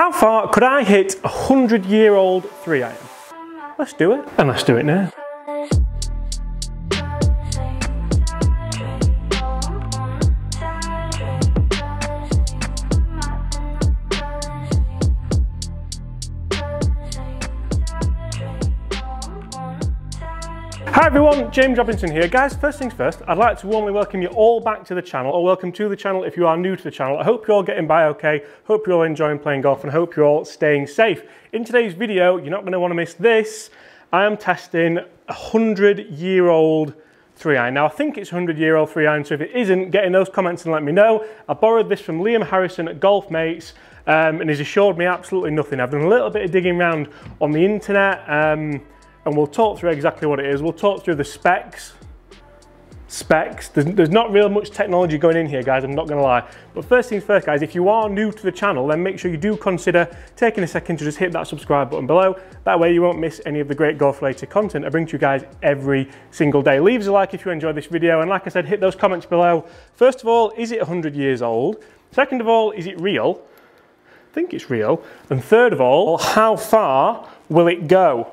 How far could I hit a 100-year-old 3-iron? Let's do it, and let's do it now. Hi everyone, James Robinson here. Guys, first things first, I'd like to warmly welcome you all back to the channel, or welcome to the channel if you are new to the channel. I hope you're all getting by okay, hope you're all enjoying playing golf, and hope you're all staying safe. In today's video, you're not going to want to miss this. I am testing a 100-year-old 3-iron. Now, I think it's a 100-year-old 3-iron, so if it isn't, get in those comments and let me know. I borrowed this from Liam Harrison at Golf Mates, and he's assured me absolutely nothing. I've done a little bit of digging around on the internet, and we'll talk through exactly what it is. We'll talk through the specs. There's not real much technology going in here, guys, I'm not gonna lie. But first things first, guys, if you are new to the channel, then make sure you do consider taking a second to just hit that subscribe button below. That way you won't miss any of the great golf related content I bring to you guys every single day. Leave us a like if you enjoyed this video, and like I said, hit those comments below. First of all, is it 100 years old? Second of all, is it real? I think it's real. And third of all, how far will it go?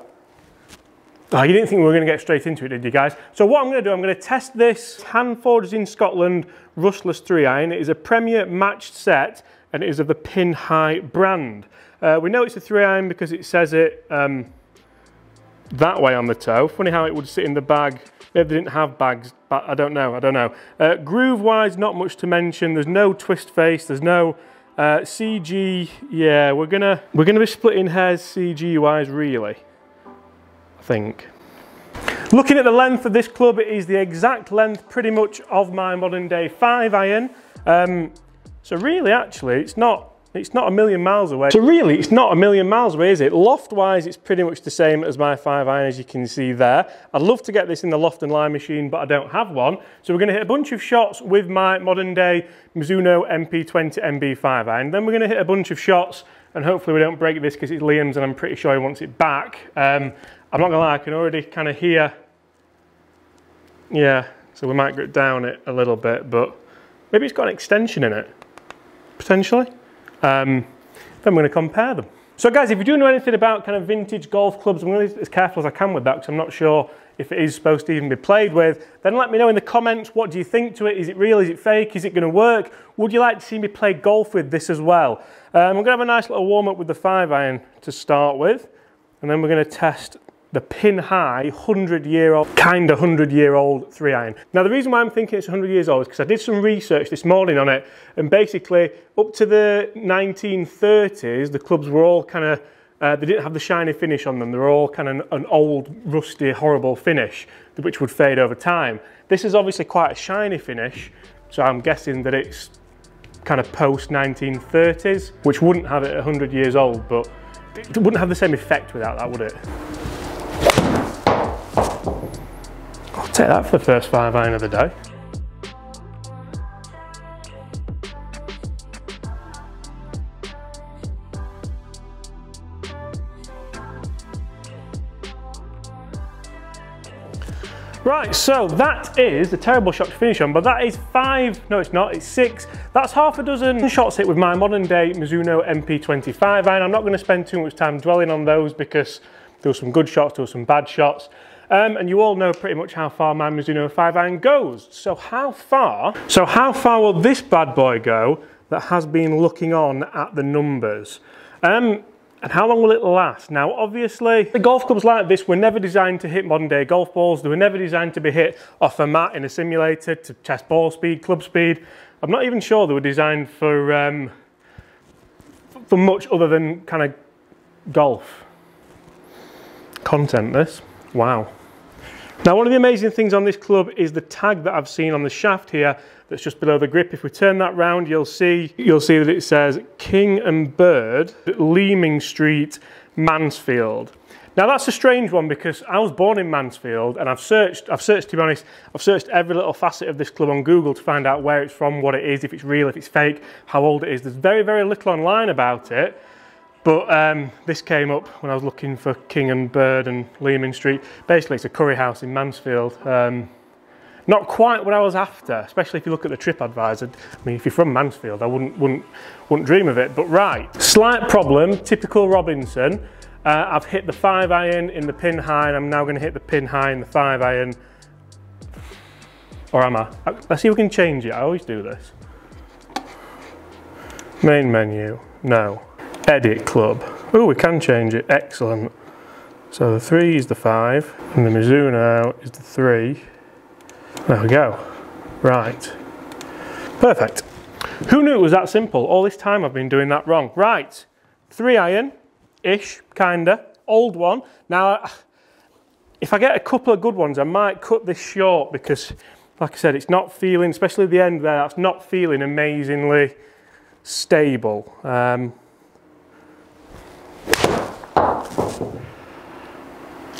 Oh, you didn't think we were going to get straight into it, did you guys? So what I'm going to do, I'm going to test this Handforged in Scotland Rustless 3-iron. It is a Premier matched set, and it is of the Pin High brand. We know it's a 3-iron because it says it that way on the toe. Funny how it would sit in the bag. Maybe they didn't have bags, but I don't know. Groove-wise, not much to mention. There's no twist face. There's no CG. Yeah, we're gonna be splitting hairs CG-wise, really. Think. Looking at the length of this club, it is the exact length pretty much of my modern day 5-iron. So really, actually, it's not a million miles away. So really, it's not a million miles away, is it? Loft wise, it's pretty much the same as my 5-iron, as you can see there. I'd love to get this in the loft and line machine, but I don't have one. So we're going to hit a bunch of shots with my modern day Mizuno MP25 5-iron. Then we're going to hit a bunch of shots, and hopefully we don't break this because it's Liam's and I'm pretty sure he wants it back. I'm not gonna lie, I can already kind of hear, yeah, so we might grip down it a little bit, but maybe it's got an extension in it, potentially. Then we're gonna compare them. So guys, if you do know anything about kind of vintage golf clubs, I'm gonna be as careful as I can with that because I'm not sure if it is supposed to even be played with, then let me know in the comments, what do you think to it? Is it real, is it fake, is it gonna work? Would you like to see me play golf with this as well? We're gonna have a nice little warm up with the 5-iron to start with, and then we're gonna test the Pin High 100-year-old 3-iron. Now the reason why I'm thinking it's 100 years old is because I did some research this morning on it, and basically up to the 1930s the clubs were all kind of, they didn't have the shiny finish on them, they were all kind of an old, rusty, horrible finish which would fade over time. This is obviously quite a shiny finish, so I'm guessing that it's kind of post 1930s, which wouldn't have it at 100 years old, but it wouldn't have the same effect without that, would it? I'll take that for the first 5-iron of the day. Right, so that is a terrible shot to finish on, but that is 5, no it's not, it's 6. That's half a dozen shots hit with my modern day Mizuno MP25 iron. I'm not going to spend too much time dwelling on those because there were some good shots, there were some bad shots. And you all know pretty much how far my Mizuno 5-iron goes. So how far will this bad boy go that has been looking on at the numbers? And how long will it last? Now, obviously, the golf clubs like this were never designed to hit modern day golf balls. They were never designed to be hit off a mat in a simulator to test ball speed, club speed. I'm not even sure they were designed for much other than kind of golf content, this. Wow. Now, one of the amazing things on this club is the tag that I've seen on the shaft here that's just below the grip. If we turn that round, you'll see that it says King and Bird, Leeming Street, Mansfield. Now that's a strange one because I was born in Mansfield, and I've searched to be honest, I've searched every little facet of this club on Google to find out where it's from, what it is, if it's real, if it's fake, how old it is. There's very, very little online about it. But this came up when I was looking for King and Bird and Leeming Street. Basically, it's a curry house in Mansfield. Not quite what I was after, especially if you look at the trip advisor. I mean, if you're from Mansfield, I wouldn't dream of it, but right. Slight problem, typical Robinson. I've hit the 5-iron in the pin high, and I'm now gonna hit the pin high in the 5-iron. Or am I? Let's see if we can change it. I always do this. Main menu, no. Edit club. Oh, we can change it, excellent. So the 3 is the 5, and the Mizuno is the 3. There we go. Right. Perfect. Who knew it was that simple? All this time I've been doing that wrong. Right. 3-iron-ish, kinda. Old one. Now, if I get a couple of good ones, I might cut this short because, like I said, it's not feeling, especially at the end there, that's not feeling amazingly stable.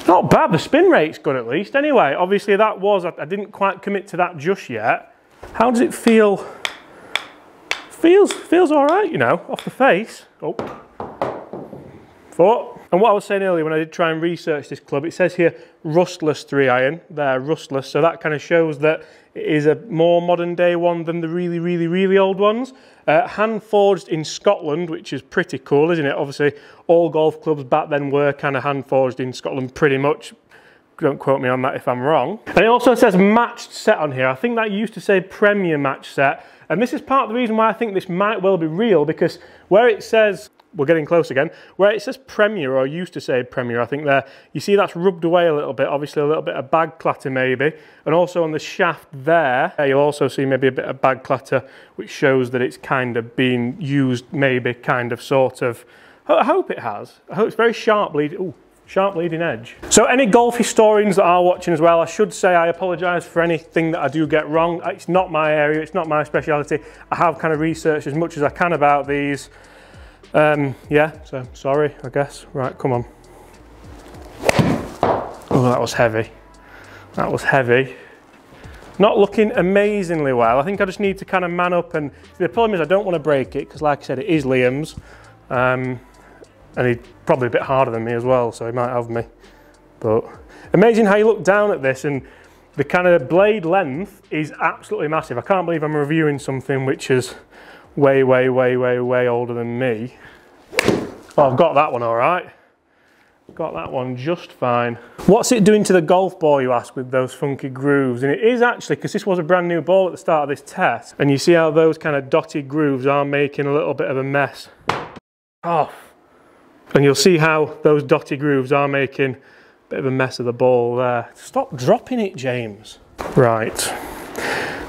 Not bad, the spin rate's good at least. Anyway, obviously that was, I didn't quite commit to that just yet. How does it feel? Feels all right, you know, off the face. Oh. Foot. And what I was saying earlier when I did try and research this club, it says here rustless 3-iron, there, rustless. So that kind of shows that it is a more modern day one than the really old ones. Hand forged in Scotland, which is pretty cool, isn't it? Obviously, all golf clubs back then were kind of hand forged in Scotland pretty much. Don't quote me on that if I'm wrong. And it also says matched set on here. I think that used to say Premier match set. And this is part of the reason why I think this might well be real, because where it says, we're getting close again, where it says Premier, or used to say Premier, I think there, you see that's rubbed away a little bit, obviously a little bit of bag clatter maybe, and also on the shaft there, you'll also see maybe a bit of bag clatter, which shows that it's kind of being used maybe kind of sort of, I hope it has. I hope it's very sharp leading edge. So any golf historians that are watching as well, I should say I apologise for anything that I do get wrong. It's not my area, it's not my speciality. I have kind of researched as much as I can about these. Yeah, so sorry, I guess. Right, come on. Oh, that was heavy. That was heavy. Not looking amazingly well. I think I just need to kind of man up, and the problem is I don't want to break it because, like I said, it is Liam's. And he's probably a bit harder than me as well, so he might have me. But amazing how you look down at this and the kind of blade length is absolutely massive. I can't believe I'm reviewing something which is way older than me. Oh, I've got that one all right. Got that one just fine. What's it doing to the golf ball, you ask, with those funky grooves? And it is actually, because this was a brand new ball at the start of this test, and you see how those kind of dotted grooves are making a little bit of a mess. Off. And you'll see how those dotty grooves are making a bit of a mess of the ball there. Stop dropping it, James. Right.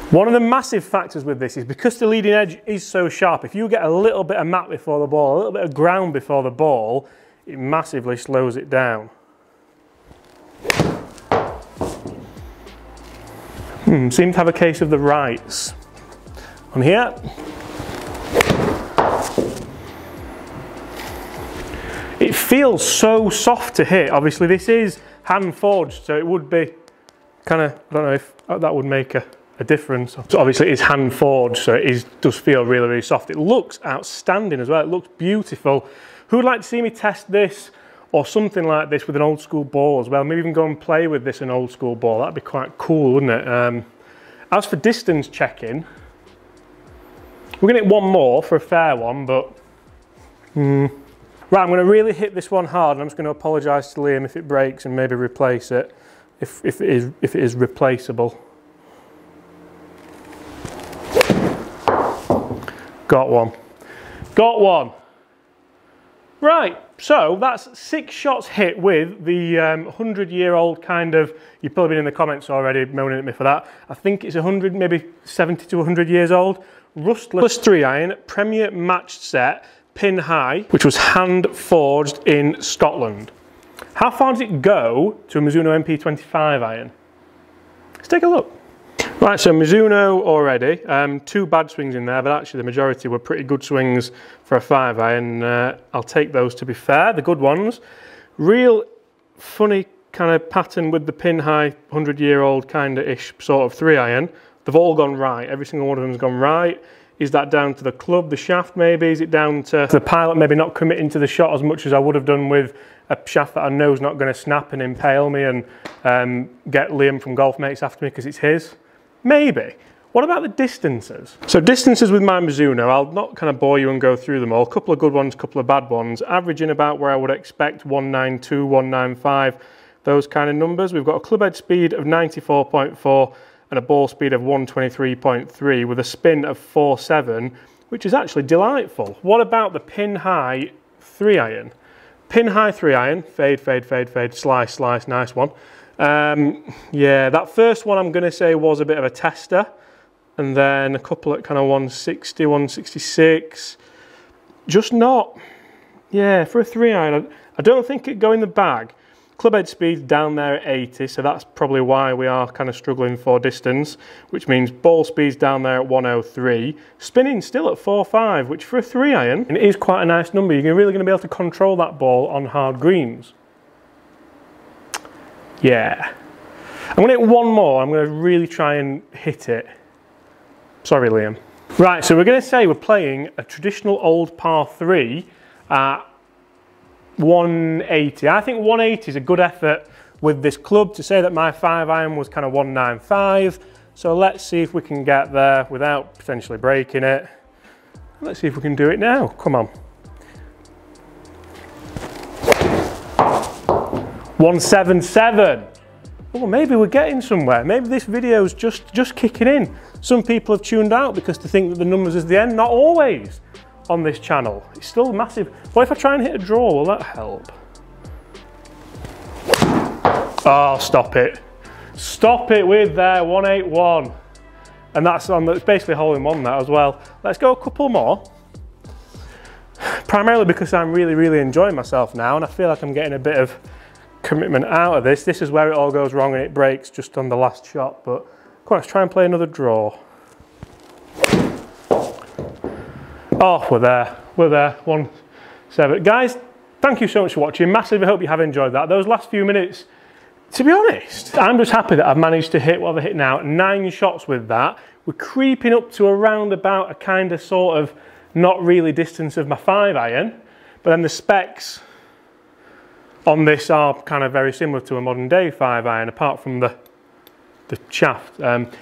One of the massive factors with this is because the leading edge is so sharp, if you get a little bit of mat before the ball, a little bit of ground before the ball, it massively slows it down. Seem to have a case of the rights. On here. It feels so soft to hit. Obviously this is hand forged, so it would be kind of, I don't know if that would make a difference. So obviously it's hand forged, so it does feel really soft. It looks outstanding as well. It looks beautiful. Who would like to see me test this or something like this with an old school ball as well? Maybe even go and play with this an old school ball. That'd be quite cool, wouldn't it? As for distance checking, we're gonna hit one more for a fair one, but right, I'm going to really hit this one hard, and I'm just going to apologise to Liam if it breaks and maybe replace it, if it is replaceable. Got one. Got one. Right, so that's 6 shots hit with the 100-year-old kind of, you've probably been in the comments already moaning at me for that. I think it's 100, maybe 70 to 100 years old. Rustless 3-iron, Premier matched set, pin high, which was hand forged in Scotland. How far does it go to a Mizuno MP25 iron? Let's take a look. Right, so Mizuno already, 2 bad swings in there, but actually the majority were pretty good swings for a 5-iron. I'll take those, to be fair, the good ones. Real funny kind of pattern with the pin high, 100-year-old kind of ish sort of 3-iron. They've all gone right, every single one of them's gone right. Is that down to the club, the shaft maybe? Is it down to the pilot maybe not committing to the shot as much as I would have done with a shaft that I know is not going to snap and impale me and get Liam from Golf Mates after me because it's his? Maybe. What about the distances? So distances with my Mizuno, I'll not kind of bore you and go through them all. A couple of good ones, a couple of bad ones, averaging about where I would expect 192, 195, those kind of numbers. We've got a club head speed of 94.4 and a ball speed of 123.3 with a spin of 4.7, which is actually delightful. What about the pin high 3-iron? Pin high 3-iron, fade, fade, fade, fade, slice, slice, nice one. Yeah, that first one I'm going to say was a bit of a tester. And then a couple at kind of 160, 166. Just not, yeah, for a 3-iron, I don't think it'd go in the bag. Club head speed's down there at 80, so that's probably why we are kind of struggling for distance, which means ball speed's down there at 103. Spinning still at 4.5, which for a 3-iron, and it is quite a nice number. You're really going to be able to control that ball on hard greens. Yeah. I'm going to hit one more. I'm going to really try and hit it. Sorry, Liam. Right, so we're going to say we're playing a traditional old par 3 at 180. I think 180 is a good effort with this club to say that my 5-iron was kind of 195. So let's see if we can get there without potentially breaking it. Let's see if we can do it now. Come on. 177. Oh, maybe we're getting somewhere. Maybe this video's just kicking in. Some people have tuned out because they think that the numbers is the end. Not always on this channel. It's still massive. What if I try and hit a draw? Will that help? Oh, stop it. Stop it with there, 181. And that's on, it's basically hole in one that as well. Let's go a couple more. Primarily because I'm really enjoying myself now and I feel like I'm getting a bit of commitment out of this. This is where it all goes wrong and it breaks just on the last shot, but come on, let's try and play another draw. Oh, we're there, 1-7. Guys, thank you so much for watching. Massively hope you have enjoyed that. Those last few minutes, to be honest, I'm just happy that I've managed to hit what I've hit now, 9 shots with that. We're creeping up to around about a kind of sort of not really distance of my 5-iron, but then the specs on this are kind of very similar to a modern day 5-iron, apart from the shaft.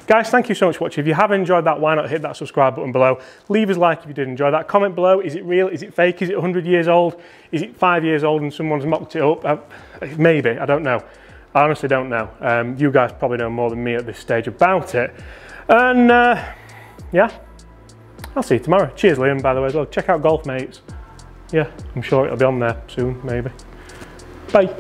Guys, thank you so much for watching. If you have enjoyed that, why not hit that subscribe button below? Leave us a like if you did enjoy that. Comment below, is it real? Is it fake? Is it 100 years old? Is it 5 years old and someone's mocked it up? Maybe, I don't know. I honestly don't know. You guys probably know more than me at this stage about it. And yeah, I'll see you tomorrow. Cheers, Liam, by the way, as well. Check out Golf Mates. Yeah, I'm sure it'll be on there soon, maybe. Bye.